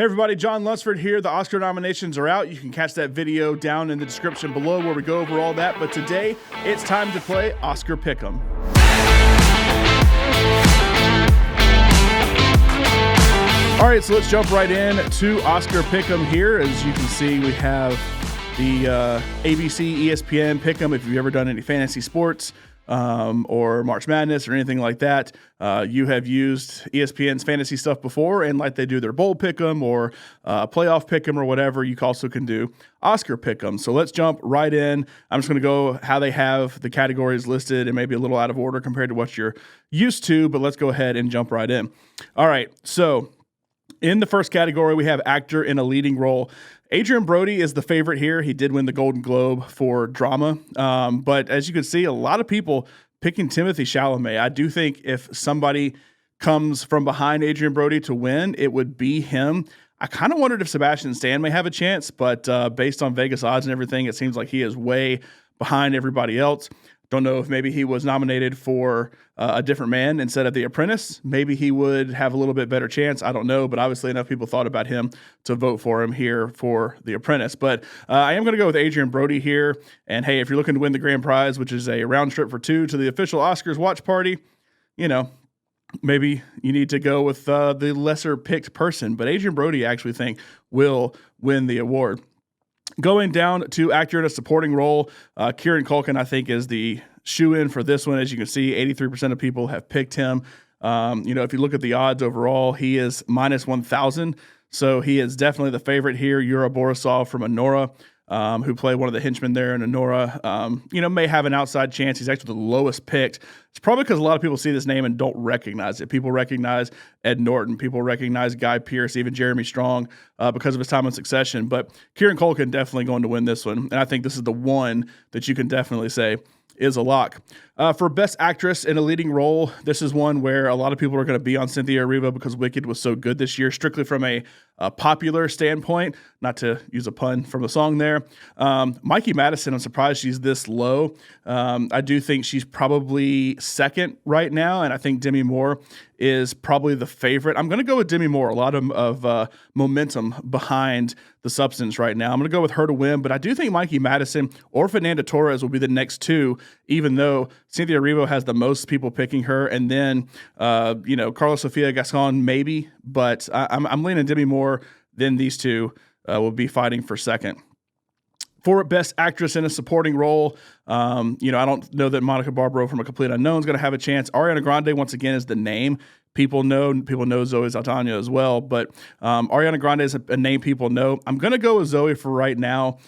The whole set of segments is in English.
Hey everybody, John Lunsford here. The Oscar nominations are out. You can catch that video down in the description below where we go over all that. But today, it's time to play Oscar Pick'em. All right, so let's jump right in to Oscar Pick'em here. As you can see, we have the ABC, ESPN Pick'em. If you've ever done any fantasy sports or March Madness or anything like that, you have used ESPN's fantasy stuff before, and like they do their bowl Pick'em or playoff Pick'em or whatever, you also can do Oscar Pick'em. So let's jump right in. I'm just going to go how they have the categories listed and maybe a little out of order compared to what you're used to, but let's go ahead and jump right in. All right, so in the first category, we have actor in a leading role. Adrien Brody is the favorite here. He did win the Golden Globe for drama. But as you can see, a lot of people picking Timothée Chalamet. I do think if somebody comes from behind Adrien Brody to win, it would be him. I kind of wondered if Sebastian Stan may have a chance, but based on Vegas odds and everything, it seems like he is way behind everybody else. Don't know if maybe he was nominated for A Different Man instead of The Apprentice. Maybe he would have a little bit better chance. I don't know, but obviously enough people thought about him to vote for him here for The Apprentice. But I am going to go with Adrien Brody here. And hey, if you're looking to win the grand prize, which is a round trip for two to the official Oscars watch party, you know, maybe you need to go with the lesser picked person. But Adrien Brody, I actually think, will win the award. Going down to actor in a supporting role, Kieran Culkin, I think, is the shoe-in for this one. As you can see, 83% of people have picked him. If you look at the odds overall, he is minus 1,000. So he is definitely the favorite here. Yura Borisov from Anora, who played one of the henchmen there in Anora, may have an outside chance. He's actually the lowest picked. It's probably because a lot of people see this name and don't recognize it. People recognize Ed Norton. People recognize Guy Pearce, even Jeremy Strong, because of his time on Succession. But Kieran Culkin definitely going to win this one. And I think this is the one that you can definitely say is a lock. For Best Actress in a Leading Role, this is one where a lot of people are going to be on Cynthia Erivo because Wicked was so good this year, strictly from a popular standpoint, not to use a pun from the song there. Mikey Madison, I'm surprised she's this low. I do think she's probably second right now, and I think Demi Moore is probably the favorite. I'm going to go with Demi Moore. A lot of momentum behind the substance right now. I'm going to go with her to win, but I do think Mikey Madison or Fernanda Torres will be the next two, even though Cynthia Erivo has the most people picking her, and then Carlos Sofia Gascon maybe, but I'm leaning Demi Moore. Then these two will be fighting for second. For Best Actress in a Supporting Role, I don't know that Monica Barbaro from A Complete Unknown is going to have a chance. Ariana Grande, once again, is the name. People know Zoe Saldana as well, but Ariana Grande is a name people know. I'm going to go with Zoe for right now.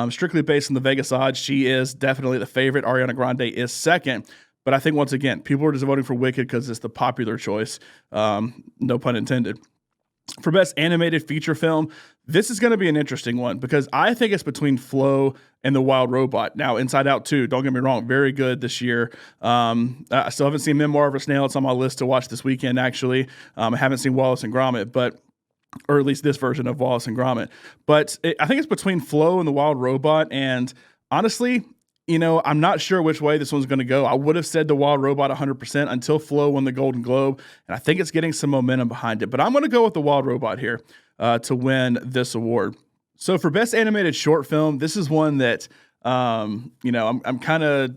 Strictly based on the Vegas odds, she is definitely the favorite. Ariana Grande is second. But I think, once again, people are just voting for Wicked because it's the popular choice. No pun intended. For Best Animated Feature Film, this is going to be an interesting one because I think it's between Flow and The Wild Robot. Now, Inside Out 2, don't get me wrong, very good this year. I still haven't seen Memoir of a Snail. It's on my list to watch this weekend, actually. I haven't seen Wallace and Gromit, or at least this version of Wallace and Gromit. But I think it's between Flow and The Wild Robot, and honestly, I'm not sure which way this one's going to go. I would have said The Wild Robot 100% until Flo won the Golden Globe, and I think it's getting some momentum behind it. But I'm going to go with The Wild Robot here to win this award. So for Best Animated Short Film, this is one that, I'm kind of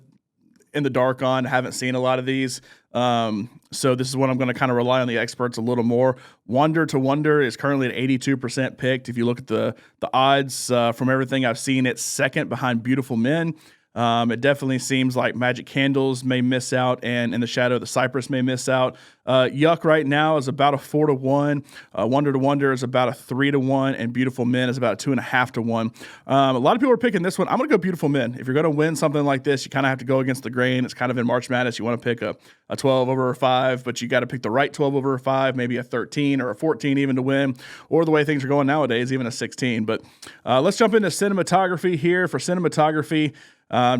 in the dark on. I haven't seen a lot of these. So this is one I'm going to kind of rely on the experts a little more. Wonder to Wonder is currently at 82% picked. If you look at the odds from everything I've seen, it's second behind Beautiful Men. It definitely seems like Magic Candles may miss out, and In the Shadow of the Cypress may miss out. Yuck right now is about a 4-1. Wonder to Wonder is about a 3-1, and Beautiful Men is about a 2.5-1. A lot of people are picking this one. I'm going to go Beautiful Men. If you're going to win something like this, you kind of have to go against the grain. It's kind of in March Madness. You want to pick a 12 over a 5, but you got to pick the right 12 over a 5, maybe a 13 or a 14 even to win, or the way things are going nowadays, even a 16. But let's jump into cinematography here. For cinematography,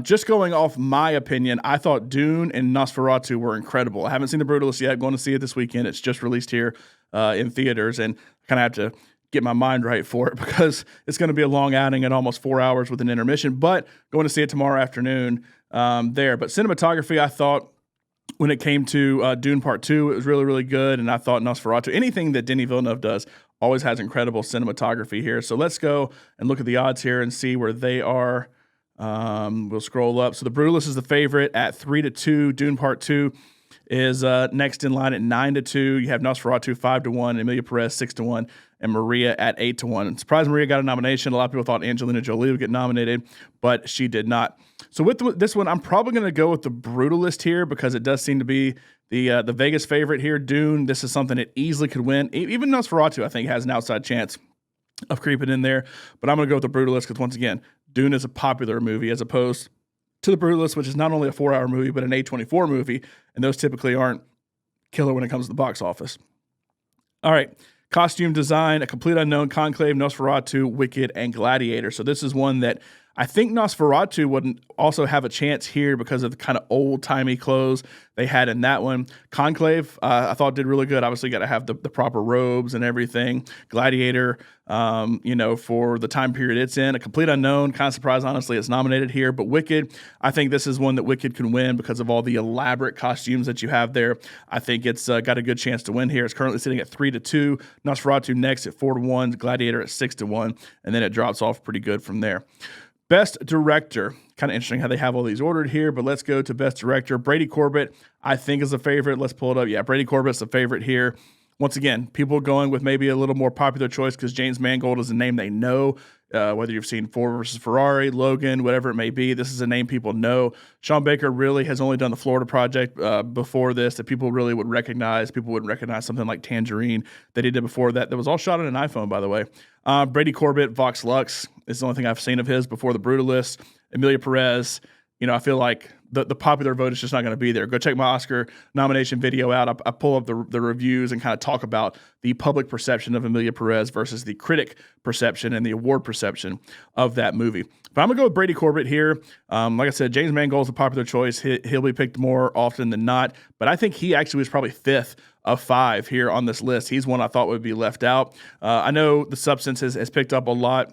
just going off my opinion, I thought Dune and Nosferatu were incredible. I haven't seen The Brutalist yet. Going to see it this weekend. It's just released here in theaters, and I kind of have to get my mind right for it because it's going to be a long outing at almost 4 hours with an intermission, but going to see it tomorrow afternoon there. But cinematography, I thought, when it came to Dune Part 2, it was really, really good, and I thought Nosferatu, anything that Denis Villeneuve does, always has incredible cinematography here. So let's go and look at the odds here and see where they are. We'll scroll up. So The Brutalist is the favorite at 3-2. Dune Part 2 is next in line at 9-2. You have Nosferatu 5-1, Emilia Perez 6-1, and Maria at 8-1. And surprised Maria got a nomination. A lot of people thought Angelina Jolie would get nominated, but she did not. So with this one, I'm probably going to go with The Brutalist here because it does seem to be the Vegas favorite here. Dune, this is something it easily could win. Even Nosferatu, I think, has an outside chance of creeping in there. But I'm going to go with The Brutalist because, once again, Dune is a popular movie as opposed to The Brutalist, which is not only a 4-hour movie, but an A24 movie, and those typically aren't killer when it comes to the box office. All right, costume design, A Complete Unknown, Conclave, Nosferatu, Wicked, and Gladiator. So this is one that I think Nosferatu wouldn't also have a chance here because of the kind of old-timey clothes they had in that one. Conclave, I thought did really good. Obviously, got to have the proper robes and everything. Gladiator, for the time period it's in. A Complete Unknown, kind of surprised, honestly, it's nominated here. But Wicked, I think this is one that Wicked can win because of all the elaborate costumes that you have there. I think it's got a good chance to win here. It's currently sitting at 3-2. Nosferatu next at 4-1. Gladiator at 6-1. And then it drops off pretty good from there. Best Director, kind of interesting how they have all these ordered here, but let's go to Best Director. Brady Corbett, I think, is a favorite. Let's pull it up. Yeah, Brady Corbett's the favorite here. Once again, people going with maybe a little more popular choice because James Mangold is a name they know. Whether you've seen Ford versus Ferrari, Logan, whatever it may be, this is a name people know. Sean Baker really has only done the Florida Project before this that people really would recognize. People wouldn't recognize something like Tangerine that he did before that. That was all shot on an iPhone, by the way. Brady Corbett, Vox Lux is the only thing I've seen of his before The Brutalist. Emilia Perez, I feel like the popular vote is just not going to be there. Go check my Oscar nomination video out. I pull up the reviews and kind of talk about the public perception of Emilia Perez versus the critic perception and the award perception of that movie. But I'm going to go with Brady Corbett here. Like I said, James Mangold is a popular choice. He'll be picked more often than not. But I think he actually was probably 5th of 5 here on this list. He's one I thought would be left out. I know The Substance has picked up a lot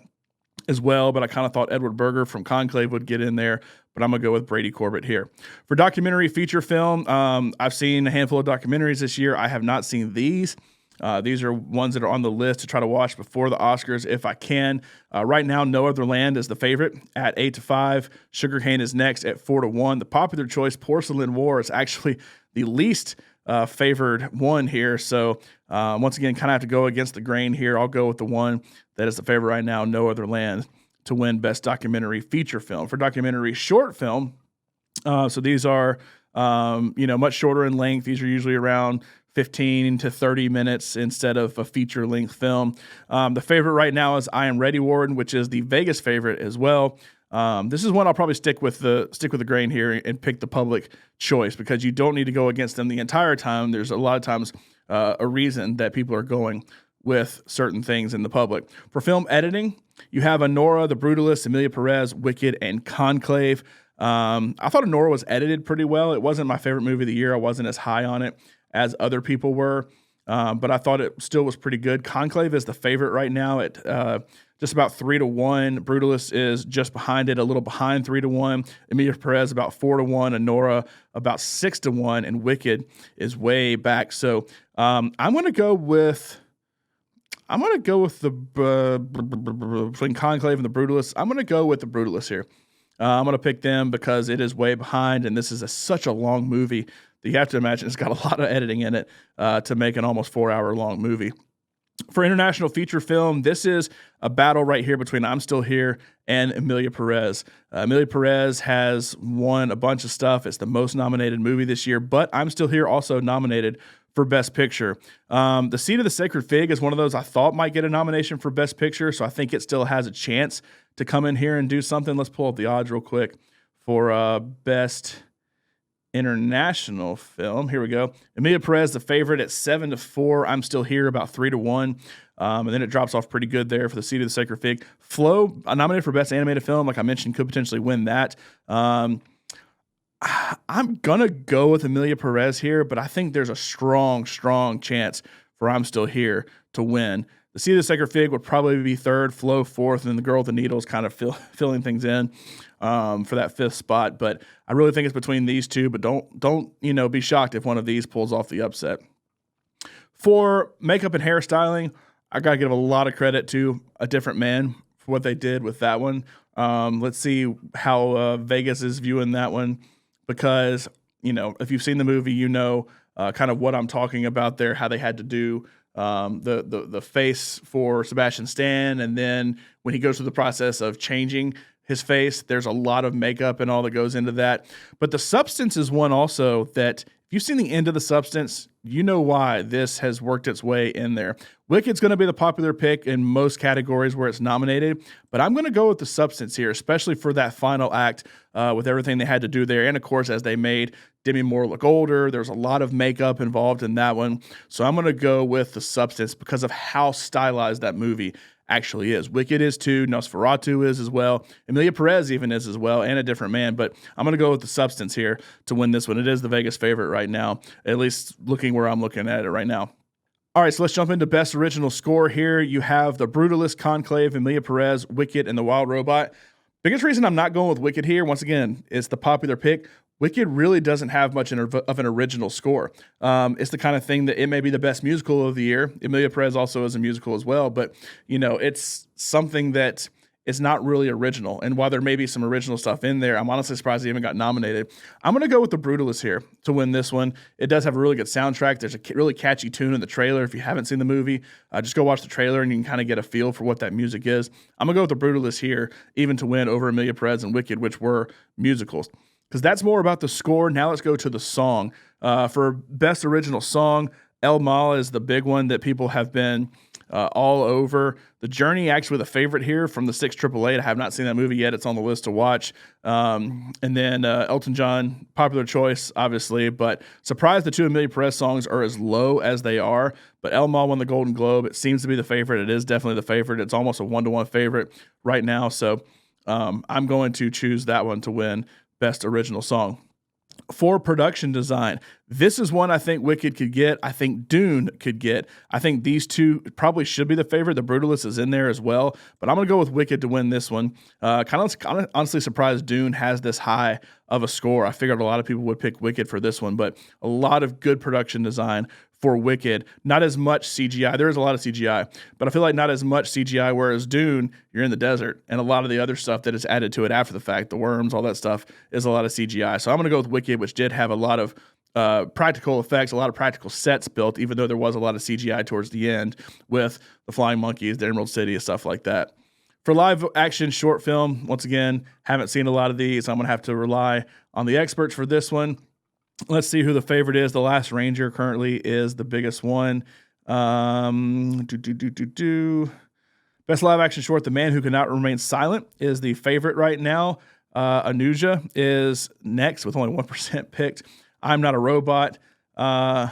as well, but I kind of thought Edward Berger from Conclave would get in there, but I'm going to go with Brady Corbett here. For documentary feature film, I've seen a handful of documentaries this year. I have not seen these. These are ones that are on the list to try to watch before the Oscars if I can. Right now, No Other Land is the favorite at 8-5. Sugarcane is next at 4-1. The popular choice, Porcelain War, is actually the least favored one here. So once again, kind of have to go against the grain here. I'll go with the one that is the favorite right now, No Other Land, to win Best Documentary Feature Film. For documentary short film, so these are much shorter in length. These are usually around 15 to 30 minutes instead of a feature-length film. The favorite right now is I Am Ready, Warden, which is the Vegas favorite as well. This is one I'll probably stick with the grain here and pick the public choice because you don't need to go against them the entire time. There's a lot of times a reason that people are going with certain things in the public. For film editing, you have Anora, The Brutalist, Emilia Perez, Wicked, and Conclave. I thought Anora was edited pretty well. It wasn't my favorite movie of the year. I wasn't as high on it as other people were, but I thought it still was pretty good. Conclave is the favorite right now at just about 3-1. Brutalist is just behind it, a little behind 3-1. Emilia Perez about 4-1. Anora about 6-1, and Wicked is way back. So I'm going to go with the between Conclave and The Brutalist. I'm going to go with The Brutalist here. I'm going to pick them because it is way behind, and this is such a long movie that you have to imagine it's got a lot of editing in it to make an almost 4-hour long movie. For international feature film, this is a battle right here between I'm Still Here and Emilia Perez. Emilia Perez has won a bunch of stuff. It's the most nominated movie this year, but I'm Still Here also nominated for Best Picture. The Seed of the Sacred Fig is one of those I thought might get a nomination for Best Picture, so I think it still has a chance to come in here and do something. Let's pull up the odds real quick for Best International Film. Here we go. Emilia Perez, the favorite at 7-4. I'm Still Here about 3-1. And then it drops off pretty good there for The Seed of the Sacred Fig. Flow, nominated for Best Animated Film, like I mentioned, could potentially win that. I'm going to go with Emilia Perez here, but I think there's a strong chance for I'm Still Here to win. The Seed of the Sacred Fig would probably be 3rd, Flow 4th, and then The Girl with the Needles kind of filling things in for that 5th spot. But I really think it's between these two, but don't be shocked if one of these pulls off the upset. For makeup and hairstyling, I got to give a lot of credit to A Different Man for what they did with that one. Let's see how Vegas is viewing that one, because, if you've seen the movie, kind of what I'm talking about there, how they had to do the face for Sebastian Stan, and then when he goes through the process of changing his face, there's a lot of makeup and all that goes into that. But The Substance is one also that, if you've seen the end of The Substance, you know why this has worked its way in there. Wicked's going to be the popular pick in most categories where it's nominated, but I'm going to go with The Substance here, especially for that final act with everything they had to do there. And, of course, as they made Demi Moore look older, there's a lot of makeup involved in that one. So I'm going to go with The Substance because of how stylized that movie actually is. Wicked is too. Nosferatu is as well. Emilia Perez even is as well, and A Different Man. But I'm going to go with The Substance here to win this one. It is the Vegas favorite right now, at least looking where I'm looking at it right now. All right, so let's jump into Best Original Score here. You have The Brutalist, Conclave, Emilia Perez, Wicked, and The Wild Robot. Biggest reason I'm not going with Wicked here, once again, is the popular pick. Wicked really doesn't have much of an original score. It's the kind of thing that it may be the best musical of the year. Emilia Perez also is a musical as well, but it's something that is not really original. And while there may be some original stuff in there, I'm honestly surprised it even got nominated. I'm going to go with The Brutalist here to win this one. It does have a really good soundtrack. There's a really catchy tune in the trailer. If you haven't seen the movie, just go watch the trailer and you can kind of get a feel for what that music is. I'm going to go with The Brutalist here, even to win over Emilia Perez and Wicked, which were musicals, because that's more about the score. Now let's go to the song. For Best Original Song, El Mal is the big one that people have been all over. The Journey actually the favorite here from the 688. I have not seen that movie yet. It's on the list to watch. And then Elton John, popular choice, obviously. But surprised the two Emilia Perez songs are as low as they are. But El Mal won the Golden Globe. It seems to be the favorite. It is definitely the favorite. It's almost a 1-to-1 favorite right now. So I'm going to choose that one to win Best Original Song. For production design, this is one I think Wicked could get. I think Dune could get. I think these two probably should be the favorite. The Brutalist is in there as well, but I'm going to go with Wicked to win this one. Kind of honestly surprised Dune has this high of a score. I figured a lot of people would pick Wicked for this one, but a lot of good production design for Wicked. Not as much CGI. There is a lot of CGI, but I feel like not as much CGI, whereas Dune, you're in the desert, and a lot of the other stuff that is added to it after the fact, the worms, all that stuff, is a lot of CGI. So I'm going to go with Wicked, which did have a lot of practical effects, a lot of practical sets built, even though there was a lot of CGI towards the end with the flying monkeys, the Emerald City, and stuff like that. For live action short film, once again, haven't seen a lot of these. I'm going to have to rely on the experts for this one. Let's see who the favorite is. The Last Ranger currently is the biggest one. Best live action short, The Man Who Cannot Remain Silent is the favorite right now. Anuja is next with only 1% picked. I'm Not a Robot. The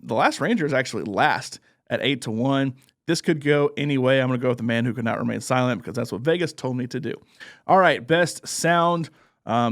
Last Ranger is actually last at 8-1. This could go any way. I'm going to go with The Man Who Cannot Remain Silent because that's what Vegas told me to do. All right, best sound.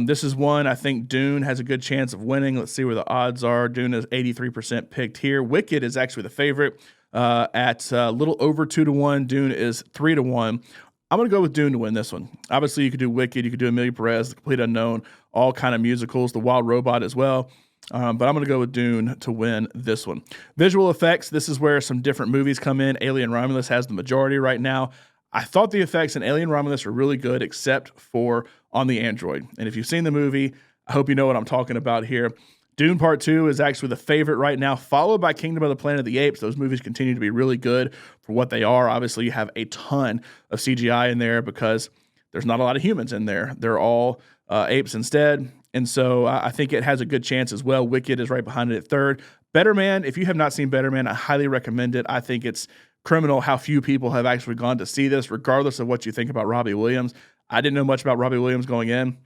This is one I think Dune has a good chance of winning. Let's see where the odds are. Dune is 83% picked here. Wicked is actually the favorite at a little over 2-1. Dune is 3-1. I'm going to go with Dune to win this one. Obviously, you could do Wicked. You could do Emilia Perez, The Complete Unknown, all kind of musicals, The Wild Robot as well. But I'm going to go with Dune to win this one. Visual effects, this is where some different movies come in. Alien Romulus has the majority right now. I thought the effects in Alien Romulus were really good, except for on the Android. And if you've seen the movie, I hope you know what I'm talking about here. Dune Part 2 is actually the favorite right now, followed by Kingdom of the Planet of the Apes. Those movies continue to be really good for what they are. Obviously, you have a ton of CGI in there because there's not a lot of humans in there. They're all apes instead. And so I think it has a good chance as well. Wicked is right behind it at third. Better Man, if you have not seen Better Man, I highly recommend it. I think it's criminal how few people have actually gone to see this, regardless of what you think about Robbie Williams. I didn't know much about Robbie Williams going in,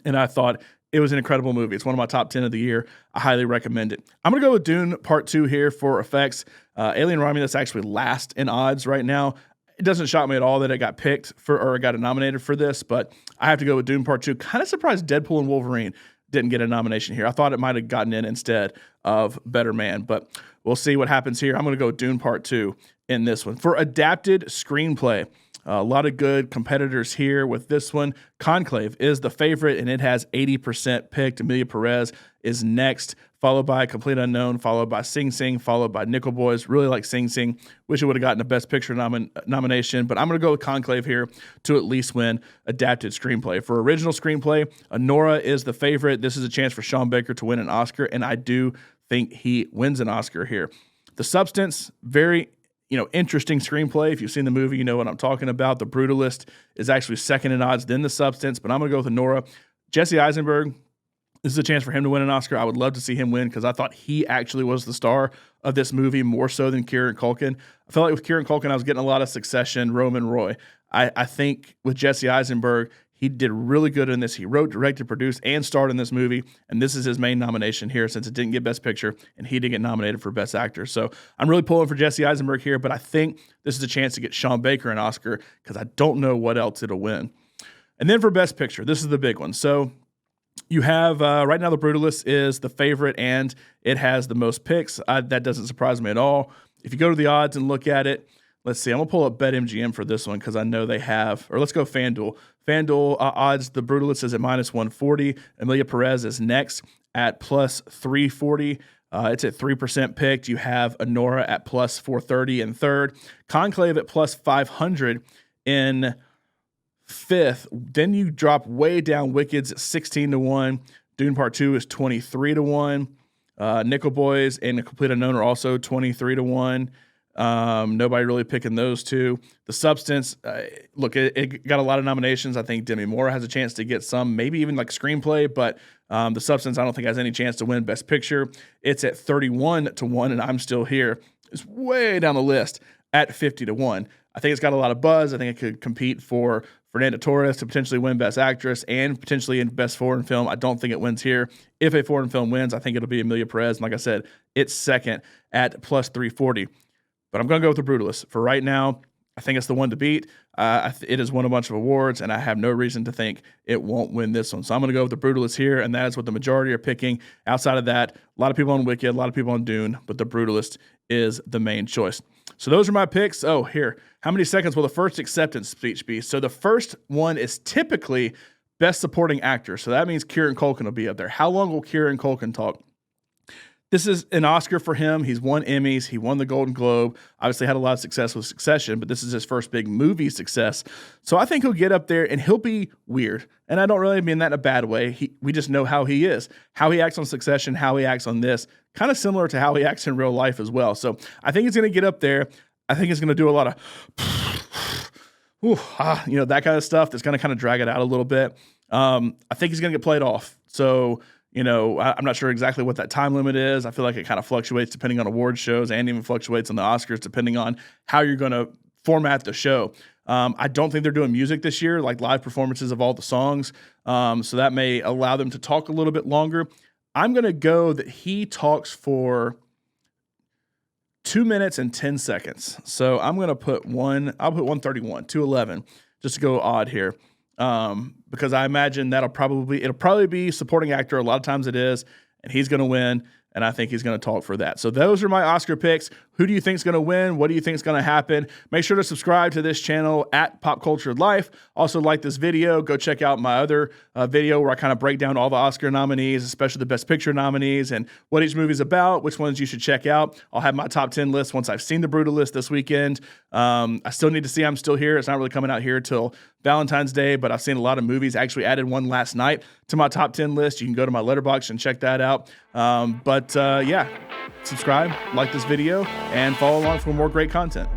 and I thought it was an incredible movie. It's one of my top 10 of the year. I highly recommend it. I'm going to go with Dune Part 2 here for effects. Alien Romulus actually last in odds right now. It doesn't shock me at all that it got picked for or got nominated for this, but I have to go with Dune Part 2. Kind of surprised Deadpool and Wolverine didn't get a nomination here. I thought it might have gotten in instead of Better Man, but we'll see what happens here. I'm going to go with Dune Part 2 in this one. For adapted screenplay, A lot of good competitors here with this one. Conclave is the favorite, and it has 80% picked. Emilia Perez is next, followed by Complete Unknown, followed by Sing Sing, followed by Nickel Boys. Really like Sing Sing. Wish it would have gotten a Best Picture nomination, but I'm going to go with Conclave here to at least win Adapted Screenplay. For Original Screenplay, Anora is the favorite. This is a chance for Sean Baker to win an Oscar, and I do think he wins an Oscar here. The Substance, very interesting screenplay. If you've seen the movie, you know what I'm talking about. The Brutalist is actually second in odds than The Substance, but I'm going to go with Anora. Jesse Eisenberg, this is a chance for him to win an Oscar. I would love to see him win because I thought he actually was the star of this movie more so than Kieran Culkin. I felt like with Kieran Culkin, I was getting a lot of Succession, Roman Roy. I think with Jesse Eisenberg, he did really good in this. He wrote, directed, produced, and starred in this movie, and this is his main nomination here since it didn't get Best Picture, and he did get nominated for Best Actor. So I'm really pulling for Jesse Eisenberg here, but I think this is a chance to get Sean Baker an Oscar because I don't know what else it'll win. And then for Best Picture, this is the big one. So you have, right now, The Brutalist is the favorite, and it has the most picks. That doesn't surprise me at all. If you go to the odds and look at it, let's see. I'm going to pull up BetMGM for this one because I know they have, or let's go FanDuel. FanDuel odds, The Brutalist is at minus 140. Emilia Perez is next at plus 340. It's at 3% picked. You have Anora at plus 430 in third. Conclave at plus 500 in fifth. Then you drop way down. Wicked's at 16-1. Dune Part 2 is 23-1. Nickel Boys and The Complete Unknown are also 23-1. Nobody really picking those two. The Substance, look, it got a lot of nominations. I think Demi Moore has a chance to get some, maybe even like Screenplay, but The Substance I don't think has any chance to win Best Picture. It's at 31-1, and I'm Still Here. It's way down the list at 50-1. I think it's got a lot of buzz. I think it could compete for Fernanda Torres to potentially win Best Actress and potentially in Best Foreign Film. I don't think it wins here. If a foreign film wins, I think it'll be Emilia Perez. And like I said, it's second at plus 340. But I'm going to go with The Brutalist. For right now, I think it's the one to beat. It has won a bunch of awards, and I have no reason to think it won't win this one. So I'm going to go with The Brutalist here, and that is what the majority are picking. Outside of that, a lot of people on Wicked, a lot of people on Dune, but The Brutalist is the main choice. So those are my picks. Oh, here. How many seconds will the first acceptance speech be? So the first one is typically Best Supporting Actor. So that means Kieran Culkin will be up there. How long will Kieran Culkin talk? This is an Oscar for him. He's won Emmys. He won the Golden Globe. Obviously had a lot of success with Succession, but this is his first big movie success. So I think he'll get up there and he'll be weird. And I don't really mean that in a bad way. We just know how he is. How he acts on Succession, how he acts on this. Kind of similar to how he acts in real life as well. So I think he's going to get up there. I think he's going to do a lot of, that kind of stuff that's going to kind of drag it out a little bit. I think he's going to get played off. So, I'm not sure exactly what that time limit is. I feel like it kind of fluctuates depending on award shows and even fluctuates on the Oscars depending on how you're going to format the show. I don't think they're doing music this year, like live performances of all the songs. So that may allow them to talk a little bit longer. I'm going to go that he talks for 2 minutes and 10 seconds. So I'm going to put 131, 211, just to go odd here. Because I imagine it'll probably be supporting actor. A lot of times it is, and he's going to win. And I think he's going to talk for that. So those are my Oscar picks. Who do you think is going to win? What do you think is going to happen? Make sure to subscribe to this channel at Pop Culture Life. Also like this video. Go check out my other video where I kind of break down all the Oscar nominees, especially the Best Picture nominees and what each movie's about, which ones you should check out. I'll have my top 10 list once I've seen The Brutalist this weekend. I still need to see I'm Still Here. It's not really coming out here till Valentine's Day, but I've seen a lot of movies. I actually added one last night to my top 10 list. You can go to my Letterboxd and check that out. Subscribe, like this video, and follow along for more great content.